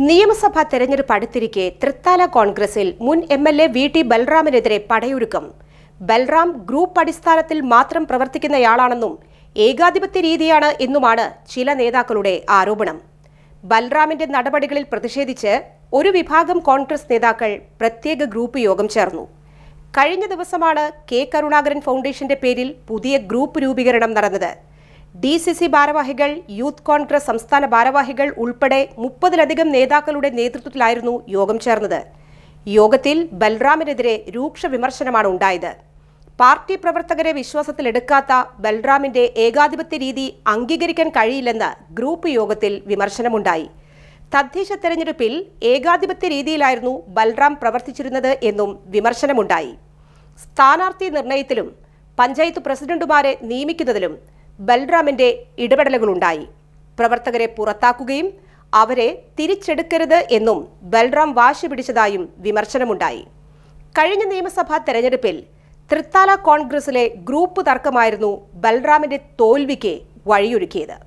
നിയമസഭാ തെരഞ്ഞെടുപ്പ് അടുത്തിരിക്കെ തൃത്താല കോൺഗ്രസിൽ മുൻ MLA VT ബൽറാമിനെതിരെ പടയൊരുക്കം. ബൽറാം ഗ്രൂപ്പ് അടിസ്ഥാനത്തിൽ മാത്രം പ്രവർത്തിക്കുന്നയാളാണെന്നും ഏകാധിപത്യ രീതിയാണ് എന്നുമാണ് ചില നേതാക്കളുടെ ആരോപണം. ബൽറാമിന്റെ നടപടികളിൽ പ്രതിഷേധിച്ച് ഒരു വിഭാഗം കോൺഗ്രസ് നേതാക്കൾ പ്രത്യേക ഗ്രൂപ്പ് യോഗം ചേർന്നു. കഴിഞ്ഞ ദിവസമാണ് K. കരുണാകരൻ ഫൗണ്ടേഷന്റെ പേരിൽ പുതിയ ഗ്രൂപ്പ് രൂപീകരണം നടന്നത്. DCC ഭാരവാഹികൾ, യൂത്ത് കോൺഗ്രസ് സംസ്ഥാന ഭാരവാഹികൾ ഉൾപ്പെടെ 30-ലധികം നേതാക്കളുടെ നേതൃത്വത്തിലായിരുന്നു യോഗം ചേർന്നത്. യോഗത്തിൽ ബൽറാമിനെതിരെ രൂക്ഷ വിമർശനമാണ് ഉണ്ടായത്. പാർട്ടി പ്രവർത്തകരെ വിശ്വാസത്തിലെടുക്കാത്ത ബൽറാമിന്റെ ഏകാധിപത്യ രീതി അംഗീകരിക്കാൻ കഴിയില്ലെന്ന് ഗ്രൂപ്പ് യോഗത്തിൽ വിമർശനമുണ്ടായി. തദ്ദേശ തെരഞ്ഞെടുപ്പിൽ ഏകാധിപത്യ രീതിയിലായിരുന്നു ബൽറാം പ്രവർത്തിച്ചിരുന്നത് എന്നും വിമർശനമുണ്ടായി. സ്ഥാനാർത്ഥി നിർണയത്തിലും പഞ്ചായത്ത് പ്രസിഡന്റുമാരെ നിയമിക്കുന്നതിലും ബൽറാമിന്റെ ഇടപെടലുകളുണ്ടായി. പ്രവർത്തകരെ പുറത്താക്കുകയും അവരെ തിരിച്ചെടുക്കരുത് എന്നും ബൽറാം വാശി പിടിച്ചതായും വിമർശനമുണ്ടായി. കഴിഞ്ഞ നിയമസഭാ തെരഞ്ഞെടുപ്പിൽ തൃത്താല കോൺഗ്രസിലെ ഗ്രൂപ്പ് തർക്കമായിരുന്നു ബൽറാമിന്റെ തോൽവിക്ക് വഴിയൊരുക്കിയത്.